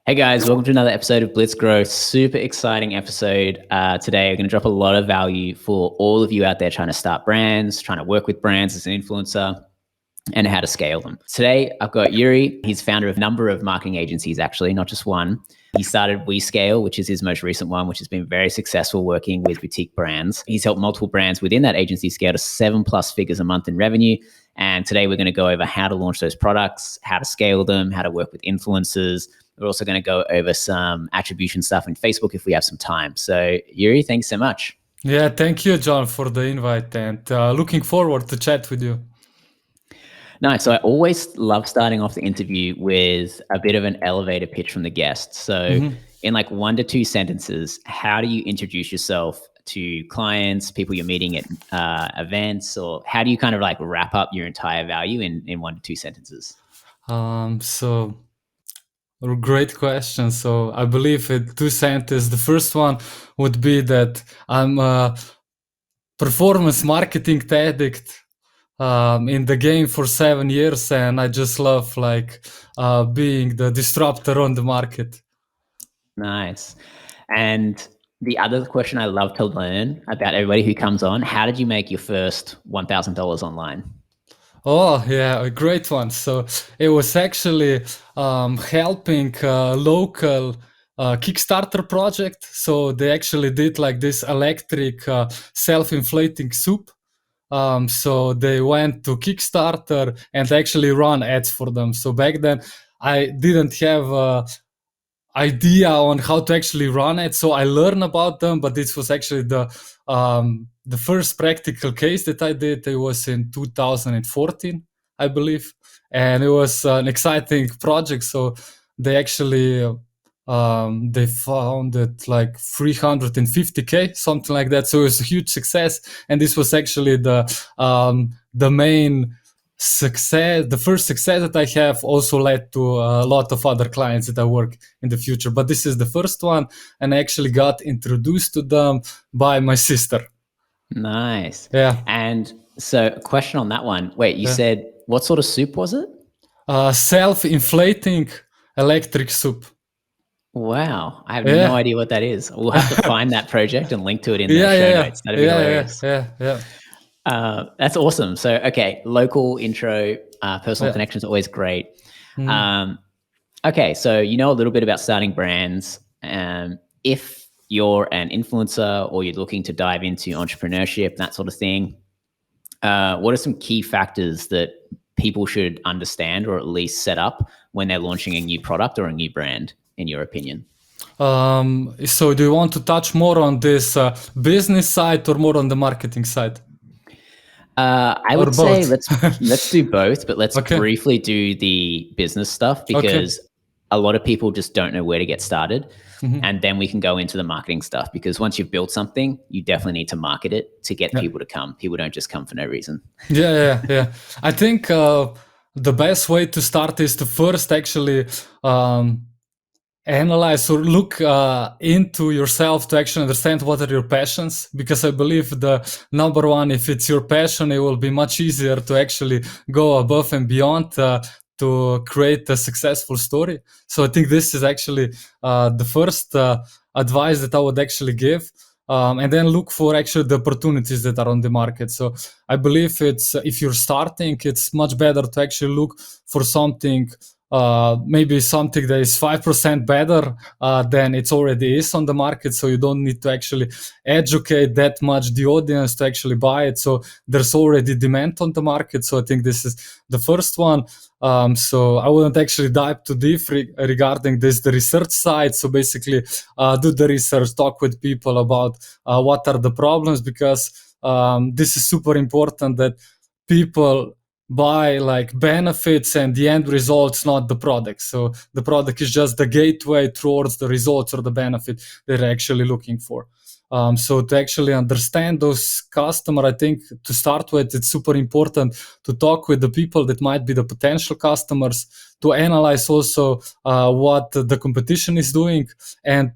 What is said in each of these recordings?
Hey guys, welcome to another episode of Blitz Growth. Super exciting episode. Today, we're going to drop a lot of value for all of you out there trying to start brands, trying to work with brands as an influencer, and how to scale them. Today, I've got Jure. He's founder of a number of marketing agencies, actually, not just one. He started wescale, which is his most recent one, which has been very successful working with boutique brands. He's helped multiple brands within that agency scale to 7+ figures a month in revenue. And today, we're going to go over how to launch those products, how to scale them, how to work with influencers. We're also going to go over some attribution stuff in Facebook if we have some time. So, Jure, thanks so much. Yeah, thank you, John, for the invite, and looking forward to chat with you. Nice. So I always love starting off the interview with a bit of an elevator pitch from the guest. So in like 1 to 2 sentences, how do you introduce yourself to clients, people you're meeting at events, or how do you kind of like wrap up your entire value in 1 to 2 sentences? So great question. So I believe in 2 sentences. The first one would be that I'm a performance marketing addict. In the game for 7 years, and I just love being the disruptor on the market. Nice. And the other question I love to learn about everybody who comes on, how did you make your first $1,000 online? Oh, yeah, a great one. So it was actually helping a local Kickstarter project. So they actually did like this electric self-inflating soup. So they went to Kickstarter and actually run ads for them. So back then I didn't have a idea on how to actually run it. So I learned about them, but this was actually the first practical case that I did. It was in 2014, I believe. And it was an exciting project. So they actually they found it like 350K, something like that. So it was a huge success. And this was actually the main success. The first success that I have also led to a lot of other clients that I work in the future. But this is the first one. And I actually got introduced to them by my sister. Nice. Yeah. And so a question on that one. Wait, you said, what sort of soup was it? Self-inflating electric soup. Wow. I have no idea what that is. We'll have to find that project and link to it in the show notes. That'd be hilarious. Yeah. That's awesome. So, okay, local intro, personal connection is always great. Okay, so you know a little bit about starting brands. If you're an influencer or you're looking to dive into entrepreneurship, that sort of thing, what are some key factors that people should understand or at least set up when they're launching a new product or a new brand, in your opinion? So do you want to touch more on this business side or more on the marketing side? I would say let's do both, but let's briefly do the business stuff because a lot of people just don't know where to get started. And then we can go into the marketing stuff because once you've built something, you definitely need to market it to get people to come. People don't just come for no reason. Yeah. I think the best way to start is to first actually analyze or look into yourself to actually understand what are your passions, because I believe the number one, if it's your passion, it will be much easier to actually go above and beyond to create a successful story. So I think this is actually the first advice that I would actually give. And then look for actually the opportunities that are on the market. So I believe if you're starting, it's much better to actually look for something, maybe something that is 5% better than it already is on the market. So you don't need to actually educate that much the audience to actually buy it. So there's already demand on the market. So I think this is the first one. So I wouldn't actually dive too deep regarding this, the research side. So basically do the research, talk with people about what are the problems, because this is super important that people buy like benefits and the end results, not the product. So the product is just the gateway towards the results or the benefit they're actually looking for. So to actually understand those customer, I think to start with, it's super important to talk with the people that might be the potential customers, to analyze also what the competition is doing, and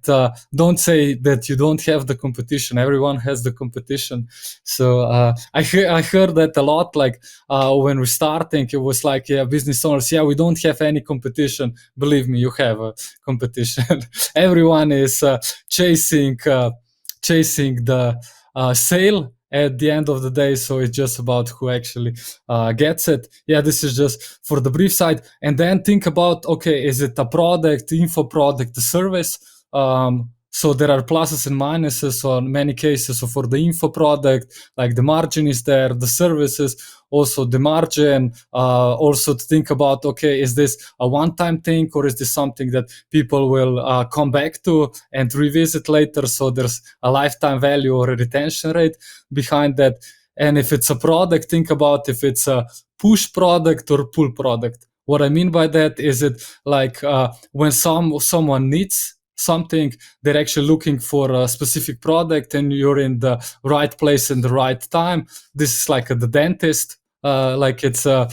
don't say that you don't have the competition. Everyone has the competition. So I heard that a lot. Like when we're starting, it was like, yeah, business owners, yeah, we don't have any competition. Believe me, you have a competition. Everyone is chasing the sale at the end of the day. So it's just about who actually gets it. Yeah, this is just for the brief side. And then think about, okay, is it a product, info product, a service? So there are pluses and minuses on many cases. So for the info product, like the margin is there, the services, also the margin, also to think about, okay, is this a one-time thing, or is this something that people will come back to and revisit later? So there's a lifetime value or a retention rate behind that. And if it's a product, think about if it's a push product or pull product. What I mean by that is it like when someone needs something, they're actually looking for a specific product and you're in the right place in the right time. This is like the dentist, like it's a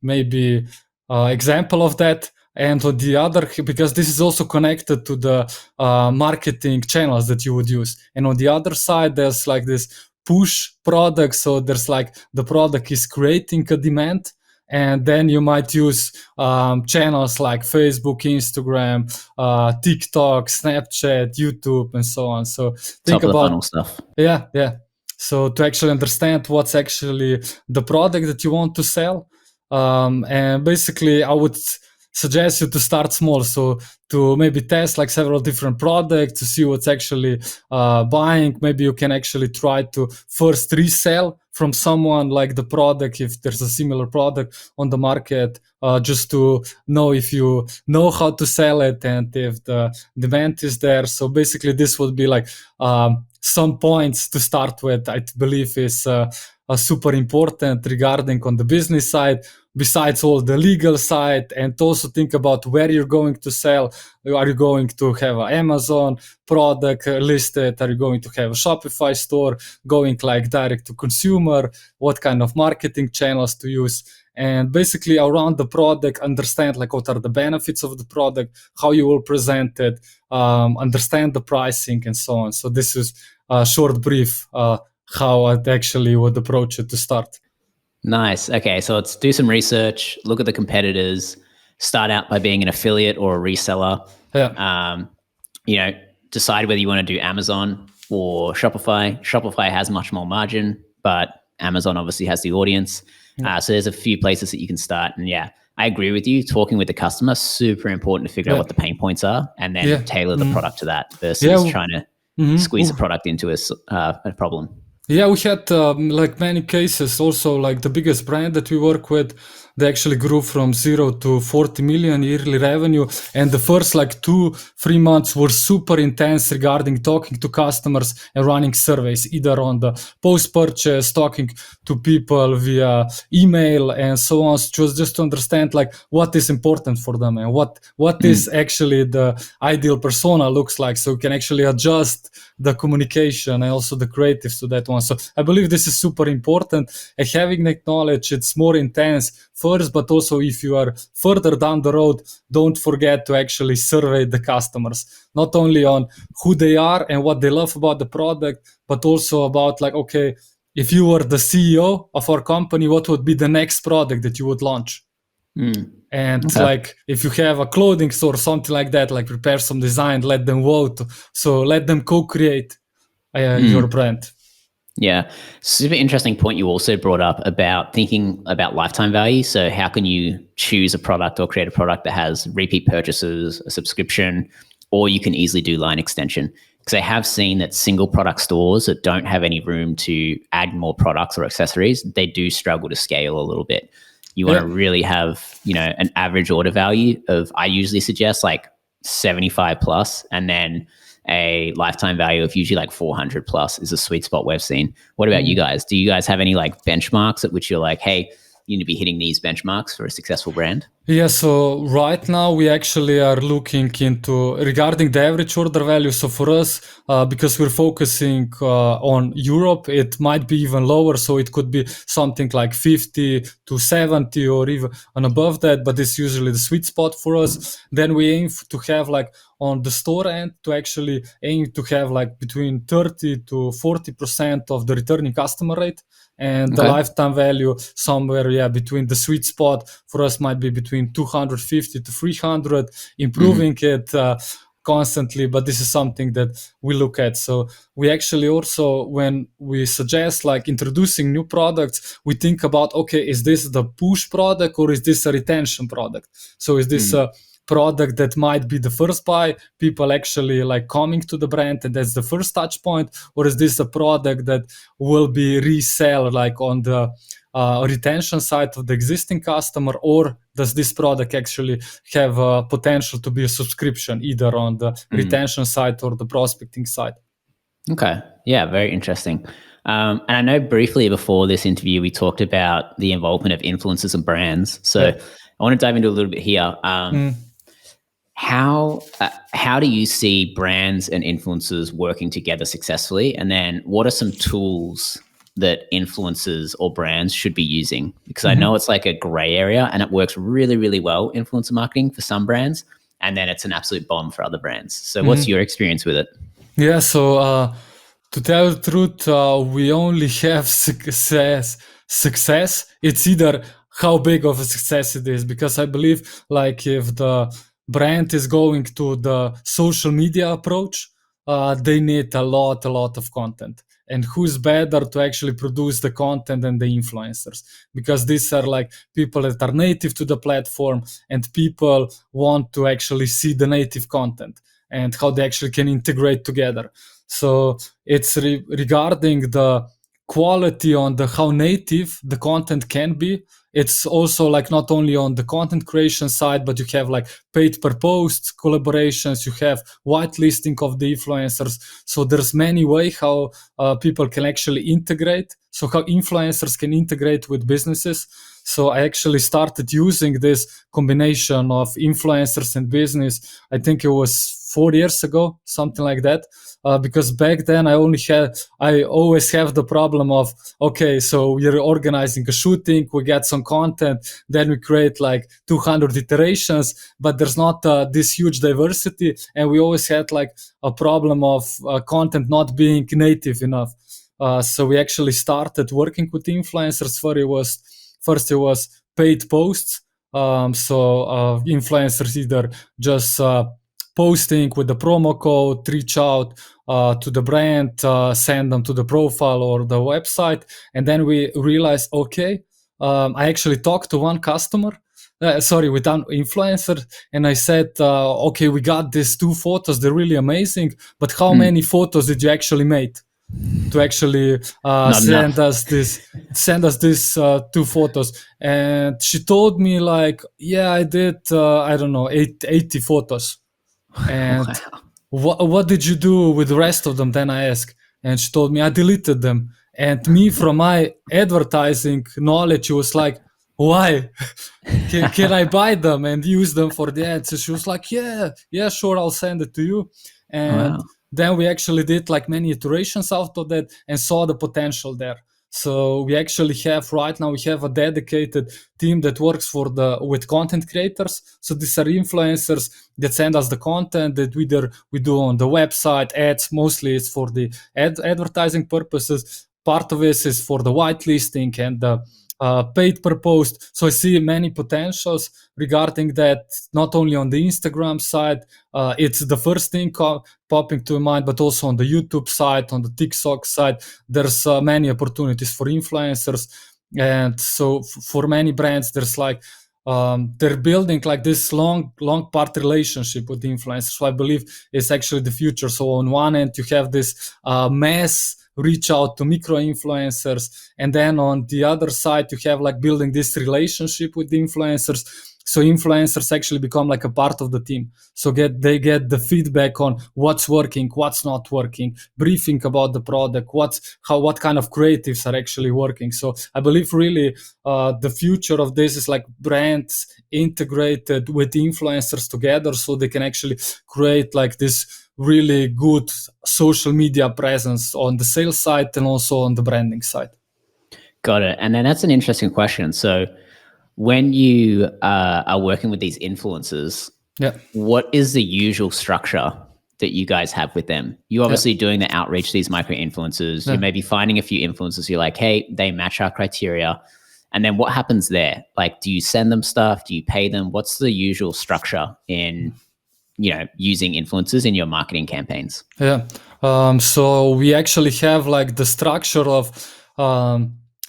maybe example of that. And on the other, because this is also connected to the marketing channels that you would use. And on the other side, there's like this push product. So there's like the product is creating a demand, and then you might use channels like Facebook, Instagram, TikTok, Snapchat, YouTube, and so on. So think Top of the about funnel stuff. yeah. So to actually understand what's actually the product that you want to sell, and basically I would suggest you to start small. So to maybe test like several different products to see what's actually buying. Maybe you can actually try to first resell from someone like the product if there's a similar product on the market, just to know if you know how to sell it and if the demand is there. So basically this would be like some points to start with. I believe is super important regarding on the business side, besides all the legal side, and also think about where you're going to sell. Are you going to have an Amazon product listed? Are you going to have a Shopify store, going like direct to consumer? What kind of marketing channels to use? And basically around the product, understand like what are the benefits of the product, how you will present it, understand the pricing and so on. So this is a short brief how I actually would approach it to start. Nice. Okay, so let's do some research, look at the competitors, start out by being an affiliate or a reseller. Yeah. Decide whether you want to do Amazon or Shopify. Shopify has much more margin, but Amazon obviously has the audience. So there's a few places that you can start. And yeah, I agree with you. Talking with the customer, super important to figure out what the pain points are and then tailor the product to that versus trying to squeeze the product into a problem. Yeah, we had like many cases also, like the biggest brand that we work with, they actually grew from 0 to 40 million yearly revenue. And the first like 2-3 months were super intense regarding talking to customers and running surveys, either on the post-purchase, talking to people via email and so on. So just to understand like what is important for them and what is actually the ideal persona looks like. So we can actually adjust the communication and also the creatives to that one. So I believe this is super important. And having that knowledge, it's more intense first, but also if you are further down the road, don't forget to actually survey the customers, not only on who they are and what they love about the product, but also about like, okay, if you were the CEO of our company, what would be the next product that you would launch? And like if you have a clothing store, something like that, like prepare some design, let them vote. So let them co-create your brand. Yeah. Super interesting point you also brought up about thinking about lifetime value. So how can you choose a product or create a product that has repeat purchases, a subscription, or you can easily do line extension? Because I have seen that single product stores that don't have any room to add more products or accessories, they do struggle to scale a little bit. You want to really have, an average order value of, I usually suggest like 75 plus, and then a lifetime value of usually like 400 plus is a sweet spot we've seen. What about you guys? Do you guys have any like benchmarks at which you're like, hey, you need to be hitting these benchmarks for a successful brand? Yeah, so right now we actually are looking into regarding the average order value. So for us, because we're focusing on Europe, it might be even lower. So it could be something like 50 to 70 or even and above that, but it's usually the sweet spot for us. Then we aim to have like on the store end to actually aim to have like between 30 to 40% of the returning customer rate, and the lifetime value somewhere between the sweet spot for us might be between 250 to 300, improving it constantly, but this is something that we look at. So we actually also, when we suggest like introducing new products, we think about, okay, is this the push product or is this a retention product? So is this a product that might be the first buy, people actually like coming to the brand and that's the first touch point, or is this a product that will be resell like on the retention side of the existing customer, or does this product actually have potential to be a subscription either on the retention side or the prospecting side? Okay. Yeah, very interesting. And I know briefly before this interview, we talked about the involvement of influencers and brands. So I want to dive into a little bit here. How do you see brands and influencers working together successfully? And then what are some tools that influencers or brands should be using? Because I know it's like a gray area and it works really, really well, influencer marketing for some brands, and then it's an absolute bomb for other brands. So what's your experience with it? Yeah, so to tell the truth, we only have success. It's either how big of a success it is, because I believe like if the brand is going to the social media approach, they need a lot of content. And who's better to actually produce the content than the influencers? Because these are like people that are native to the platform, and people want to actually see the native content and how they actually can integrate together. So it's regarding the quality on the how native the content can be. It's also like not only on the content creation side, but you have like paid per post collaborations, you have whitelisting of the influencers. So there's many way how people can actually integrate. So how influencers can integrate with businesses. So I actually started using this combination of influencers and business. I think it was 4 years ago, something like that. Because back then I always have the problem of, okay, so we're organizing a shooting, we get some content, then we create like 200 iterations, but there's not this huge diversity, and we always had like a problem of content not being native enough. So we actually started working with influencers. First it was paid posts. So influencers either just posting with the promo code, reach out to the brand, send them to the profile or the website. And then we realized, okay, I actually talked to one customer, with an influencer, and I said, okay, we got these 2 photos, they're really amazing, but how many photos did you actually make to actually send us these 2 photos? And she told me like, yeah, I did, I don't know, 80 photos. And what did you do with the rest of them? Then I asked, and she told me I deleted them. And me, from my advertising knowledge, was like, why? Can I buy them and use them for the ads? So she was like, yeah, sure, I'll send it to you. And then we actually did like many iterations out of that and saw the potential there. So we actually have right now, we have a dedicated team that works with content creators. So these are influencers that send us the content that we do on the website. Ads mostly is for the advertising purposes. Part of it is for the whitelisting and the paid per post. So I see many potentials regarding that, not only on the Instagram side. It's the first thing popping to mind, but also on the YouTube side, on the TikTok side. There's many opportunities for influencers. And so for many brands, there's like they're building like this long part relationship with the influencers. So I believe it's actually the future. So on one end, you have this mass reach out to micro influencers, and then on the other side, you have like building this relationship with the influencers. So influencers actually become like a part of the team. So they get the feedback on what's working, what's not working, briefing about the product, what kind of creatives are actually working. So I believe really the future of this is like brands integrated with influencers together, so they can actually create like this really good social media presence on the sales side and also on the branding side. Got it. And then that's an interesting question. So when you are working with these influencers, Yeah. what is the usual structure that you guys have with them? You're obviously doing the outreach to these micro influencers. Yeah. You may be finding a few influencers. You're like, hey, they match our criteria. And then what happens there? Like, do you send them stuff? Do you pay them? What's the usual structure in, using influencers in your marketing campaigns? Yeah. So we actually have like the structure of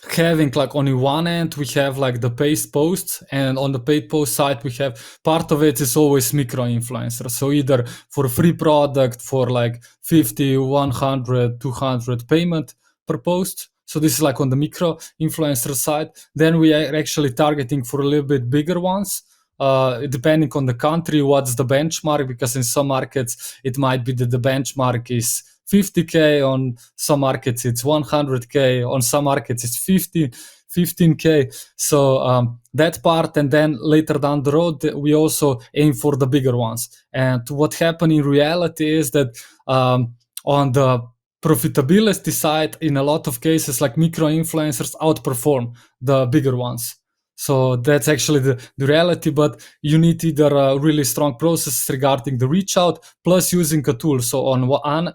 having like on one end we have like the paid posts, and on the paid post side we have part of it is always micro influencers. So either for a free product for like 50, 100, 200 payment per post. So this is like on the micro influencer side. Then we are actually targeting for a little bit bigger ones. Depending on the country, what's the benchmark, because in some markets it might be that the benchmark is 50K, on some markets it's 100K, on some markets it's 15K. So that part, and then later down the road we also aim for the bigger ones. And what happened in reality is that on the profitability side, in a lot of cases, like micro influencers outperform the bigger ones. So that's actually the reality, but you need either a really strong process regarding the reach out plus using a tool. So on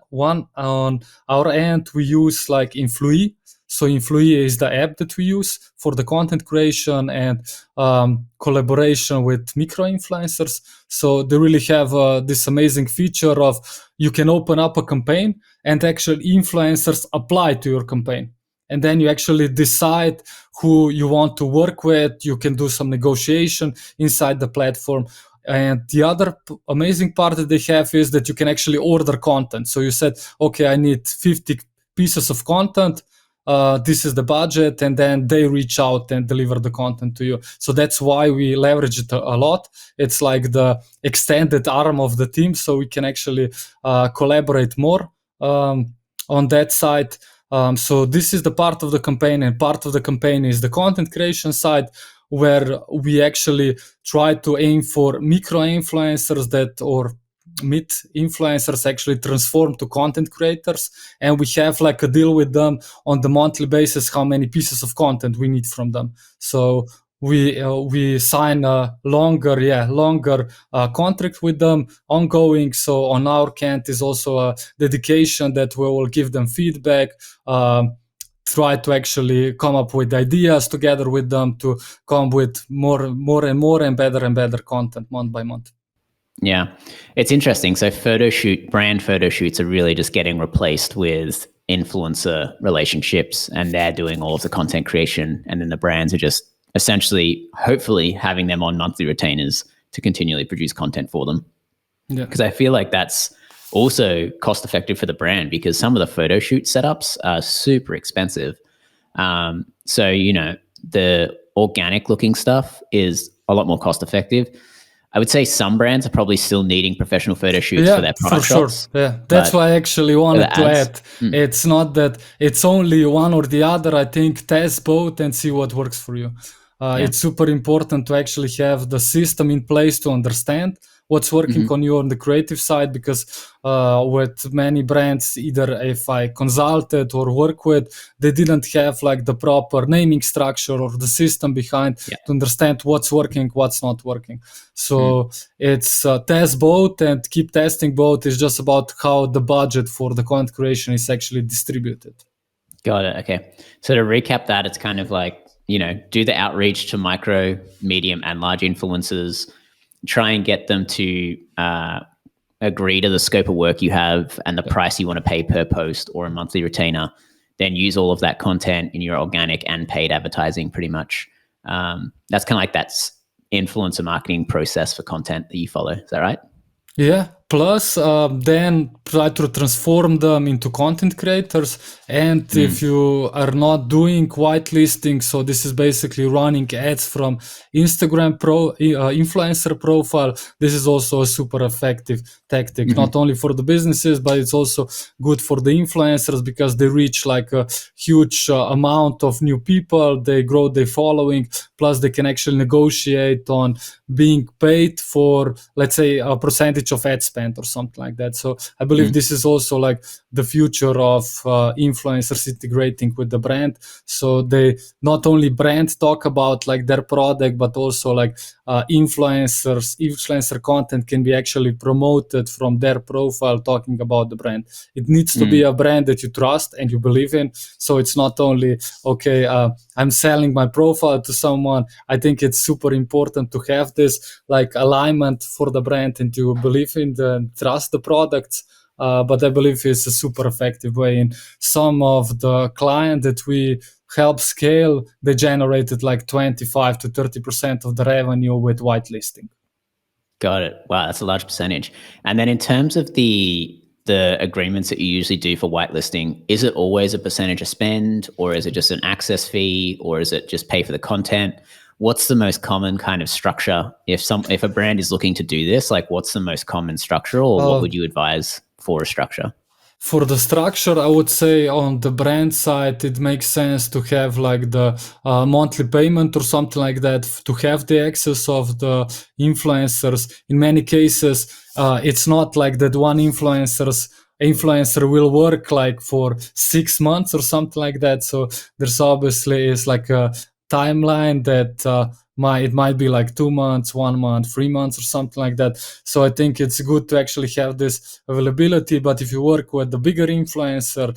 our end, we use like Influee. So Influee is the app that we use for the content creation and collaboration with micro influencers. So they really have this amazing feature of you can open up a campaign and actually influencers apply to your campaign. And then you actually decide who you want to work with. You can do some negotiation inside the platform. And the other amazing part that they have is that you can actually order content. So you said, okay, I need 50 pieces of content. This is the budget. And then they reach out and deliver the content to you. So that's why we leverage it a lot. It's like the extended arm of the team. So we can actually collaborate more on that side. So this is the part of the campaign, and part of the campaign is the content creation side, where we actually try to aim for micro influencers or mid influencers actually transform to content creators, and we have like a deal with them on the monthly basis how many pieces of content we need from them. So we sign a longer contract with them ongoing. So on our end is also a dedication that we will give them feedback, try to actually come up with ideas together with them to come with more and better content month by month. Yeah, it's interesting. So brand photo shoots are really just getting replaced with influencer relationships, and they're doing all of the content creation, and then the brands are just essentially, hopefully, having them on monthly retainers to continually produce content for them. Yeah, because I feel like that's also cost effective for the brand, because some of the photo shoot setups are super expensive. So, the organic looking stuff is a lot more cost effective. I would say some brands are probably still needing professional photo shoots for their product shots. Yeah, that's why I actually wanted to add. It's not that it's only one or the other. I think test both and see what works for you. It's super important to actually have the system in place to understand what's working on you on the creative side, because with many brands, either if I consulted or work with, they didn't have like the proper naming structure or the system behind to understand what's working, what's not working. So it's test both and keep testing both. It's just about how the budget for the content creation is actually distributed. Got it. Okay. So to recap that, it's kind of like, do the outreach to micro, medium, and large influencers, try and get them to agree to the scope of work you have and the price you want to pay per post or a monthly retainer. Then use all of that content in your organic and paid advertising pretty much. That's kind of like that influencer marketing process for content that you follow. Is that right? Yeah, Plus, then try to transform them into content creators. And if you are not doing whitelisting, so this is basically running ads from Instagram influencer profile. This is also a super effective tactic, not only for the businesses, but it's also good for the influencers because they reach like a huge amount of new people. They grow their following. Plus, they can actually negotiate on being paid for, let's say, a percentage of ad spend or something like that. So I believe this is also like the future of influencers integrating with the brand. So they not only brand talk about like their product, but also like influencer content can be actually promoted from their profile talking about the brand. It needs to be a brand that you trust and you believe in. So it's not only, okay, I'm selling my profile to someone. I think it's super important to have this like alignment for the brand and to believe in the trust the products. But I believe it's a super effective way. And some of the client that we help scale, they generated like 25 to 30% of the revenue with whitelisting. Got it. Wow, that's a large percentage. And then in terms of the agreements that you usually do for whitelisting, is it always a percentage of spend, or is it just an access fee, or is it just pay for the content? What's the most common kind of structure if a brand is looking to do this? Like, what's the most common structure, or what would you advise for a structure? For the structure, I would say on the brand side, it makes sense to have like the monthly payment or something like that to have the access of the influencers. In many cases, it's not like that one influencer will work like for 6 months or something like that. So there's obviously is like a timeline that it might be like 2 months, 1 month, 3 months or something like that. So I think it's good to actually have this availability. But if you work with the bigger influencer,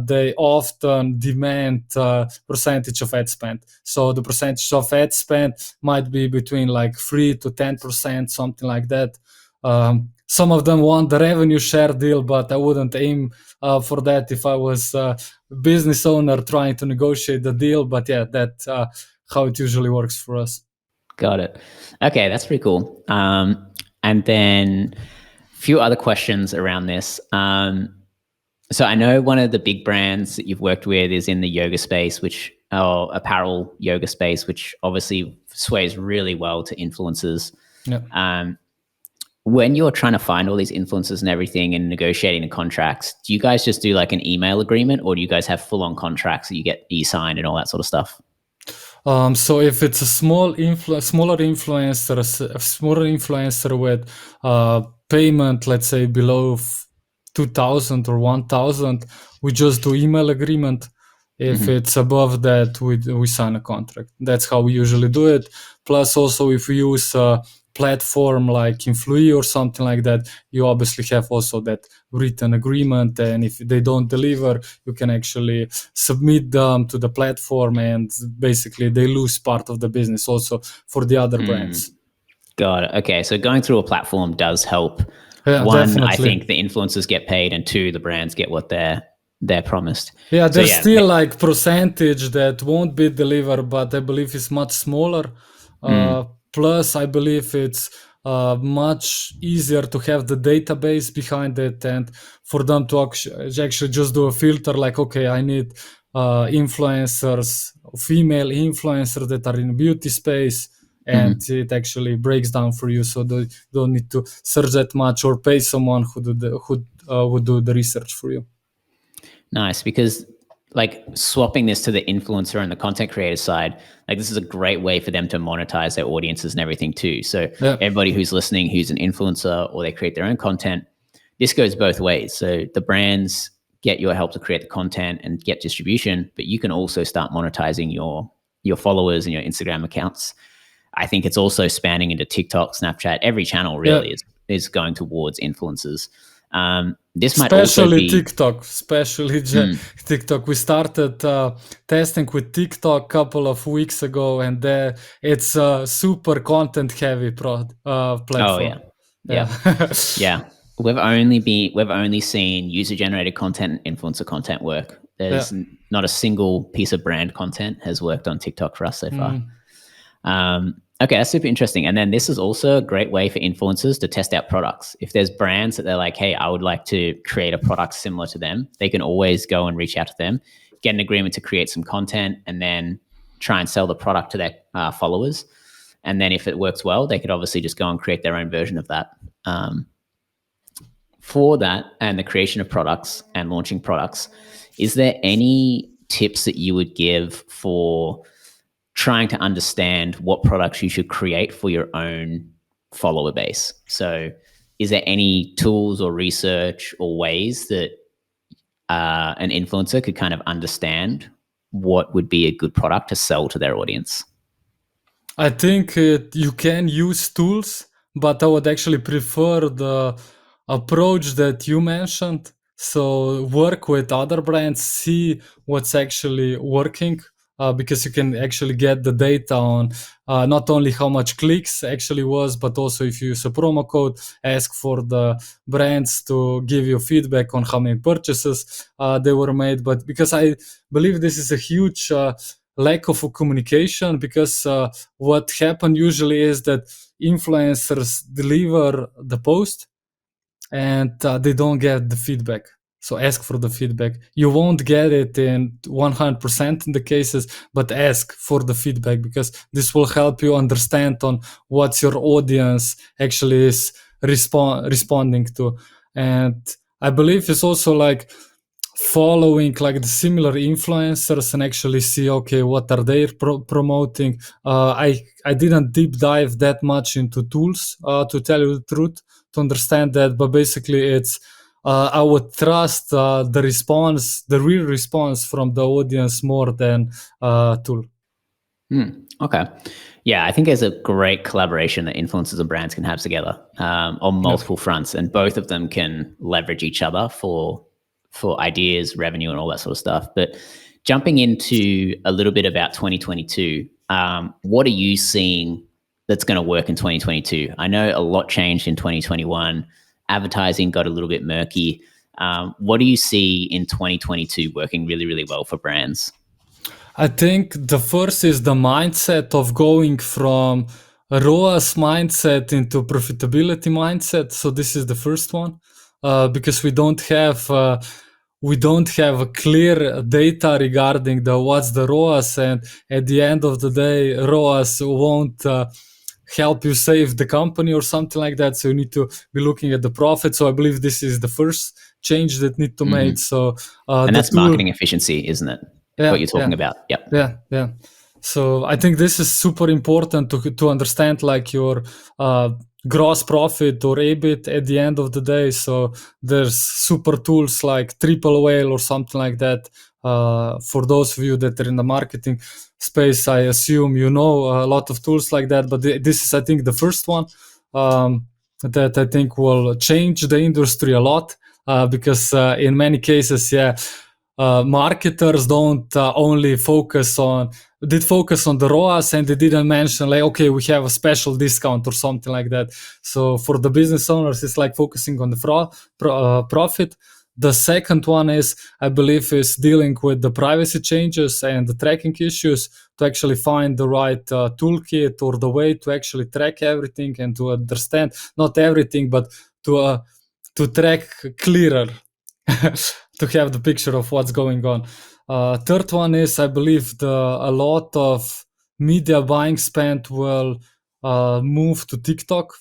they often demand percentage of ad spend. So the percentage of ad spend might be between like 3 to 10%, something like that. Some of them want the revenue share deal, but I wouldn't aim for that if I was a business owner trying to negotiate the deal. But yeah, that's how it usually works for us. Got it. Okay, that's pretty cool. And then a few other questions around this. So I know one of the big brands that you've worked with is in the yoga space, apparel yoga space, which obviously sways really well to influencers. Yeah. When you're trying to find all these influencers and everything and negotiating the contracts, do you guys just do like an email agreement, or do you guys have full-on contracts that you get e-signed and all that sort of stuff? So if it's a smaller influencer with payment, let's say below 2,000 or 1,000, we just do email agreement. If it's above that, we sign a contract. That's how we usually do it. Plus, also if we use a platform like Influi or something like that, you obviously have also that written agreement. And if they don't deliver, you can actually submit them to the platform, and basically they lose part of the business also for the other brands. Got it. Okay, so going through a platform does help. Yeah, One, definitely. I think the influencers get paid, and two, the brands get what they're promised. Yeah, there's still like percentage that won't be delivered, but I believe it's much smaller. Plus, I believe it's much easier to have the database behind it, and for them to actually just do a filter like, okay, I need influencers, female influencers that are in beauty space, and it actually breaks down for you, so you don't need to search that much or pay someone who would do the research for you. Nice, because like swapping this to the influencer and the content creator side, like this is a great way for them to monetize their audiences and everything too. So everybody who's listening, who's an influencer or they create their own content, this goes both ways. So the brands get your help to create the content and get distribution, but you can also start monetizing your followers and your Instagram accounts. I think it's also spanning into TikTok, Snapchat, every channel really is going towards influencers. This might also be especially TikTok. We started testing with TikTok a couple of weeks ago, and it's a super content heavy platform. Yeah. We've only seen user generated content and influencer content work. There's not a single piece of brand content has worked on TikTok for us so far. Okay, that's super interesting. And then this is also a great way for influencers to test out products. If there's brands that they're like, hey, I would like to create a product similar to them, they can always go and reach out to them, get an agreement to create some content, and then try and sell the product to their followers. And then if it works well, they could obviously just go and create their own version of that. For that and the creation of products and launching products, is there any tips that you would give for trying to understand what products you should create for your own follower base? So is there any tools or research or ways that an influencer could kind of understand what would be a good product to sell to their audience? I think you can use tools, but I would actually prefer the approach that you mentioned. So work with other brands, see what's actually working, because you can actually get the data on not only how much clicks actually was, but also if you use a promo code, ask for the brands to give you feedback on how many purchases they were made. But because I believe this is a huge lack of communication, because what happened usually is that influencers deliver the post and they don't get the feedback. So ask for the feedback. You won't get it in 100% in the cases, but ask for the feedback, because this will help you understand on what your audience actually is responding to. And I believe it's also like following like the similar influencers and actually see, okay, what are they promoting. I didn't deep dive that much into tools, to tell you the truth, to understand that, but basically it's I would trust the real response from the audience more than tool. Okay. Yeah, I think there's a great collaboration that influencers and brands can have together on multiple fronts, and both of them can leverage each other for ideas, revenue, and all that sort of stuff. But jumping into a little bit about 2022, what are you seeing that's going to work in 2022? I know a lot changed in 2021. Advertising got a little bit murky. What do you see in 2022 working really, really well for brands? I think the first is the mindset of going from ROAS mindset into profitability mindset. So this is the first one, because we don't have a clear data regarding what's the ROAS, and at the end of the day, ROAS won't help you save the company or something like that. So you need to be looking at the profit. So I believe this is the first change that need to make. So and that's marketing efficiency, isn't it? What you're talking about. Yep. Yeah. So I think this is super important to understand like your gross profit or EBIT at the end of the day. So there's super tools like Triple Whale or something like that. For those of you that are in the marketing space, I assume you know a lot of tools like that. But this is, I think, the first one that I think will change the industry a lot, because in many cases, marketers don't only focus on the ROAS, and they didn't mention like, okay, we have a special discount or something like that. So for the business owners, it's like focusing on the profit. The second one is, I believe, is dealing with the privacy changes and the tracking issues, to actually find the right toolkit or the way to actually track everything and to understand not everything, but to track clearer, to have the picture of what's going on. Third one is, I believe, a lot of media buying spend will move to TikTok.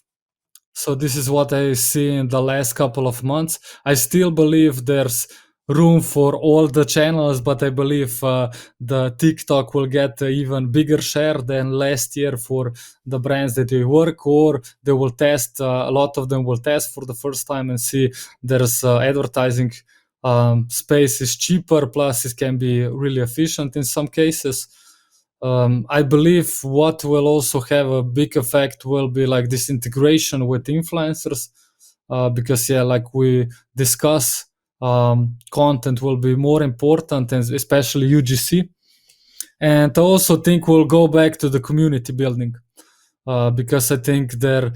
So this is what I see in the last couple of months. I still believe there's room for all the channels, but I believe the TikTok will get an even bigger share than last year for the brands that they work, or they will test, a lot of them will test for the first time and see there's advertising space is cheaper, plus it can be really efficient in some cases. I believe what will also have a big effect will be like this integration with influencers, because like we discuss, content will be more important, and especially UGC. And I also think we'll go back to the community building, because I think there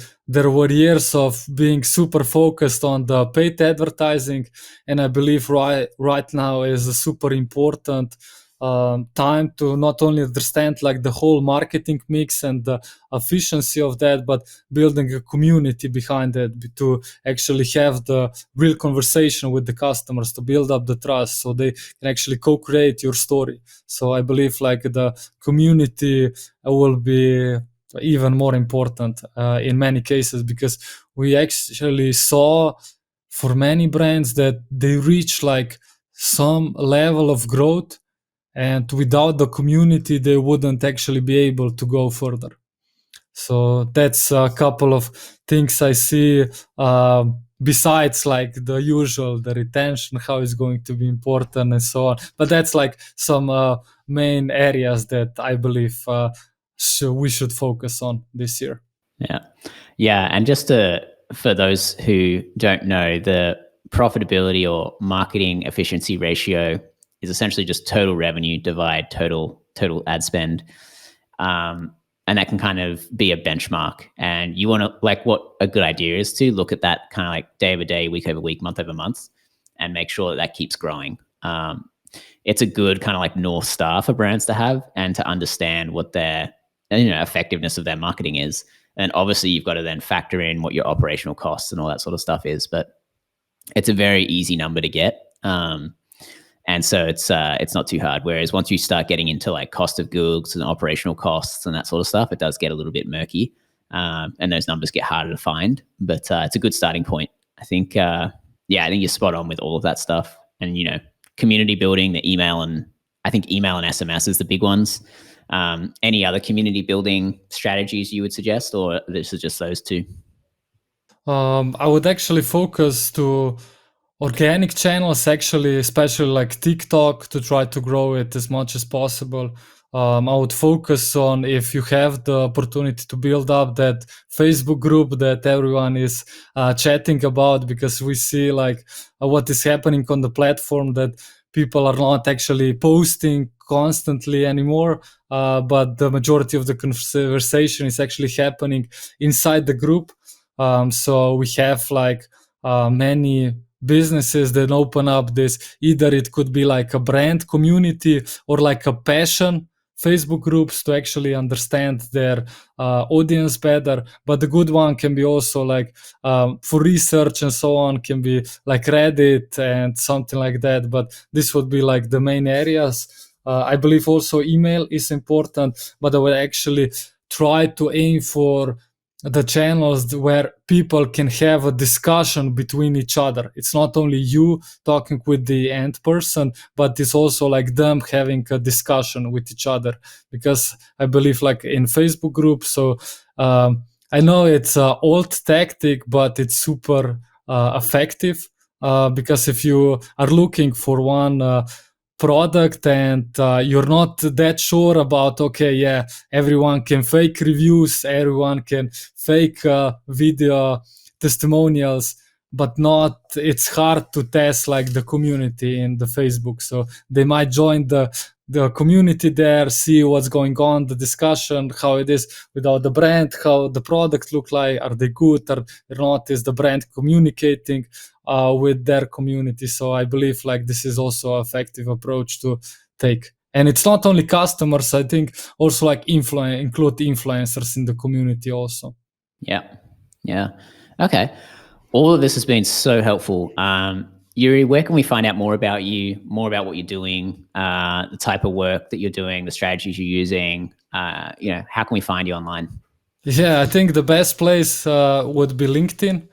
were years of being super focused on the paid advertising, and I believe right now is super important time to not only understand like the whole marketing mix and the efficiency of that, but building a community behind it to actually have the real conversation with the customers, to build up the trust so they can actually co-create your story. So I believe like the community will be even more important in many cases, because we actually saw for many brands that they reach like some level of growth, and without the community they wouldn't actually be able to go further. So that's a couple of things I see, besides like the usual, the retention, how it's going to be important and so on. But that's like some main areas that I believe we should focus on this year. Yeah. And just for those who don't know, the profitability or marketing efficiency ratio is essentially just total revenue divide total ad spend. And that can kind of be a benchmark. And you want to, like, what a good idea is to look at that kind of like day over day, week over week, month over month, and make sure that keeps growing. It's a good kind of like North Star for brands to have, and to understand what their effectiveness of their marketing is. And obviously you've got to then factor in what your operational costs and all that sort of stuff is. But it's a very easy number to get. And so it's not too hard. Whereas once you start getting into like cost of goods and operational costs and that sort of stuff, it does get a little bit murky, and those numbers get harder to find. But it's a good starting point. I think, I think you're spot on with all of that stuff. And community building, the email, and I think email and SMS is the big ones. Any other community building strategies you would suggest, or this is just those two? I would actually focus to organic channels, actually, especially like TikTok, to try to grow it as much as possible. I would focus on, if you have the opportunity, to build up that Facebook group that everyone is chatting about, because we see like what is happening on the platform, that people are not actually posting constantly anymore, but the majority of the conversation is actually happening inside the group. So we have like many businesses that open up this, either it could be like a brand community or like a passion Facebook groups to actually understand their audience better. But the good one can be also like for research and so on, can be like Reddit and something like that. But this would be like the main areas. I believe also email is important, but I will actually try to aim for the channels where people can have a discussion between each other. It's not only you talking with the end person, but it's also like them having a discussion with each other. Because I believe like in Facebook groups, so I know it's an old tactic, but it's super effective. Because if you are looking for one product and you're not that sure about, okay, yeah, everyone can fake reviews, everyone can fake video testimonials, but not, it's hard to test like the community in the Facebook. So they might join the community there, see what's going on, the discussion, how it is without the brand, how the product look like, are they good, or not, is the brand communicating with their community. So I believe like this is also an effective approach to take. And it's not only customers, I think also like include influencers in the community also. Yeah. Okay. All of this has been so helpful. Jure, where can we find out more about you, more about what you're doing, the type of work that you're doing, the strategies you're using? How can we find you online? Yeah, I think the best place would be LinkedIn.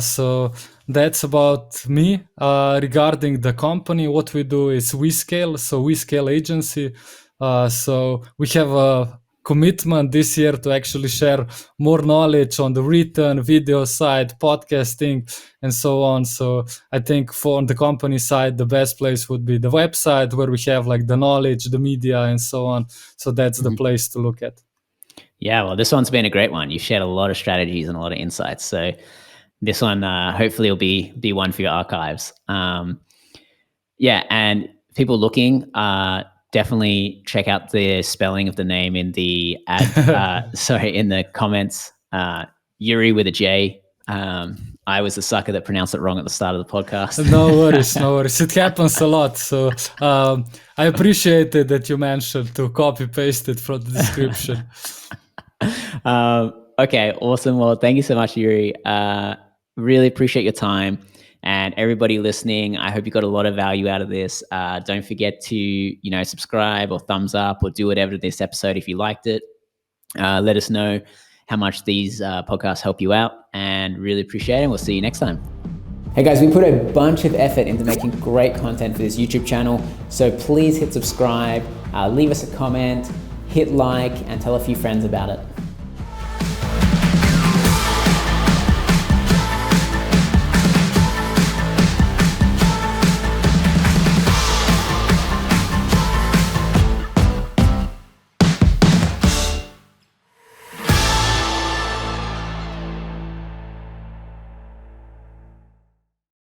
So that's about me. Regarding the company, what we do is wescale. So wescale agency. So we have a commitment this year to actually share more knowledge on the written video side, podcasting, and so on. So I think for the company side, the best place would be the website, where we have like the knowledge, the media, and so on. So that's the place to look at. Yeah, well, this one's been a great one. You've shared a lot of strategies and a lot of insights. So this one hopefully will be one for your archives. And people looking, definitely check out the spelling of the name in the ad. In the comments. Jure with a J. I was the sucker that pronounced it wrong at the start of the podcast. No worries, no worries. It happens a lot. So I appreciated that you mentioned to copy paste it from the description. Okay, awesome. Well, thank you so much, Jure. Really appreciate your time. And everybody listening, I hope you got a lot of value out of this. Don't forget to, subscribe or thumbs up or do whatever to this episode if you liked it. Let us know how much these podcasts help you out, and really appreciate it. And we'll see you next time. Hey guys, we put a bunch of effort into making great content for this YouTube channel. So please hit subscribe, leave us a comment, hit like, and tell a few friends about it.